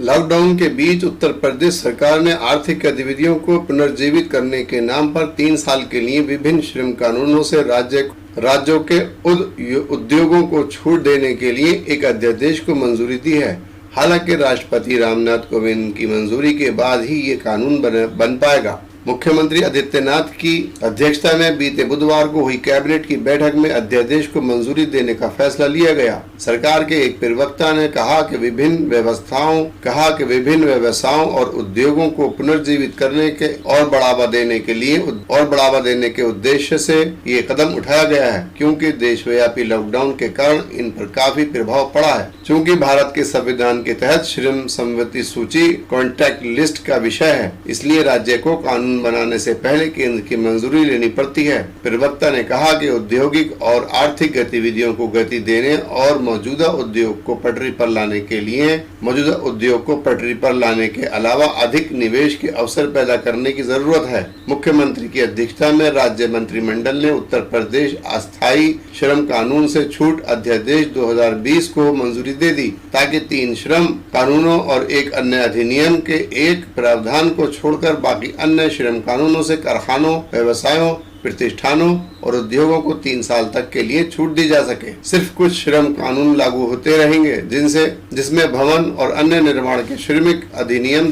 Lockdown के बीच उत्तर प्रदेश सरकार ने आर्थिक गतिविधियों को पुनर्जीवित करने के नाम पर 3 साल के लिए विभिन्न श्रम कानूनों से राज्यों के उद्योगों को छूट देने के लिए एक अध्यादेश को मंजूरी दी है। हालांकि राष्ट्रपति रामनाथ कोविंद की मंजूरी के बाद ही ये कानून बन पाएगा। मुख्यमंत्री आदित्यनाथ की अध्यक्षता में बीते बुधवार को हुई कैबिनेट की बैठक में अध्यादेश को मंजूरी देने का फैसला लिया गया। सरकार के एक प्रवक्ता ने कहा कि विभिन्न व्यवसायों और उद्योगों को पुनर्जीवित करने के और बढ़ावा देने के उद्देश्य से ये कदम उठाया गया है, क्योंकि देशव्यापी लॉकडाउन के कारण इन पर काफी प्रभाव पड़ा है। चूँकि भारत के संविधान के तहत श्रम संबंधी सूची कॉन्ट्रैक्ट लिस्ट का विषय है, इसलिए राज्य को कानून बनाने से पहले केंद्र की मंजूरी लेनी पड़ती है। प्रवक्ता ने कहा कि औद्योगिक और आर्थिक गतिविधियों को गति देने और मौजूदा उद्योग को पटरी पर लाने के अलावा अधिक निवेश के अवसर पैदा करने की जरूरत है। मुख्यमंत्री की अध्यक्षता में राज्य मंत्रिमंडल ने उत्तर प्रदेश अस्थायी श्रम कानून से छूट अध्यादेश 2020 को मंजूरी दे दी, ताकि 3 श्रम कानूनों और एक अन्य अधिनियम के एक प्रावधान को छोड़कर बाकी अन्य श्रम कानूनों से कारखानों, व्यवसायों, प्रतिष्ठानों और उद्योगों को 3 साल तक के लिए छूट दी जा सके। सिर्फ कुछ श्रम कानून लागू होते रहेंगे, जिसमें भवन और अन्य निर्माण के श्रमिक अधिनियम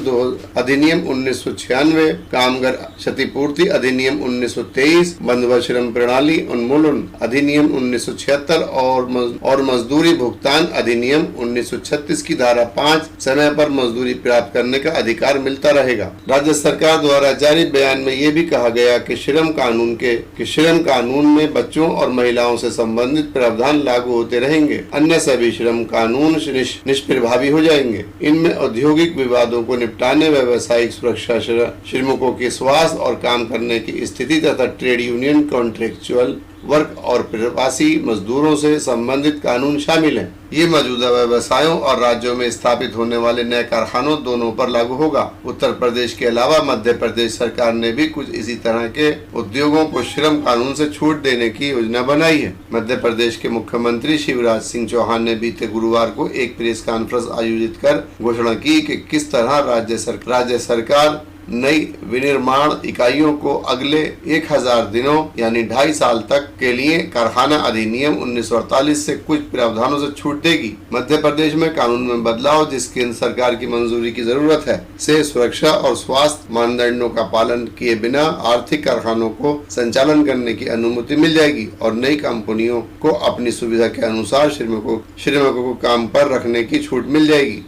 1996, कामगार क्षतिपूर्ति अधिनियम 1923, बंधुआ श्रम प्रणाली उन्मूलन अधिनियम 1976 और मजदूरी भुगतान अधिनियम 1936 की धारा 5 समय पर मजदूरी प्राप्त करने का अधिकार मिलता रहेगा। राज्य सरकार द्वारा जारी बयान में ये भी कहा गया कि श्रम कानून में बच्चों और महिलाओं से संबंधित प्रावधान लागू होते रहेंगे। अन्य सभी श्रम कानून निष्प्रभावी हो जाएंगे। इनमें औद्योगिक विवादों को निपटाने, व्यावसायिक सुरक्षा, श्रमिकों के स्वास्थ्य और काम करने की स्थिति तथा ट्रेड यूनियन, कॉन्ट्रेक्चुअल वर्क और प्रवासी मजदूरों से संबंधित कानून शामिल हैं। ये मौजूदा व्यवसायों और राज्यों में स्थापित होने वाले नए कारखानों दोनों पर लागू होगा। उत्तर प्रदेश के अलावा मध्य प्रदेश सरकार ने भी कुछ इसी तरह के उद्योगों को श्रम कानून से छूट देने की योजना बनाई है। मध्य प्रदेश के मुख्यमंत्री शिवराज सिंह चौहान ने बीते गुरुवार को एक प्रेस कॉन्फ्रेंस आयोजित कर घोषणा की कि किस तरह राज्य सरकार नई विनिर्माण इकाइयों को अगले 1000 दिनों यानी 2.5 साल तक के लिए कारखाना अधिनियम 1948 से कुछ प्रावधानों से छूट देगी। मध्य प्रदेश में कानून में बदलाव, जिसके सरकार की मंजूरी की जरूरत है, से सुरक्षा और स्वास्थ्य मानदंडों का पालन किए बिना आर्थिक कारखानों को संचालन करने की अनुमति मिल जाएगी और नई कंपनियों को अपनी सुविधा के अनुसार श्रमिकों को काम पर रखने की छूट मिल जाएगी।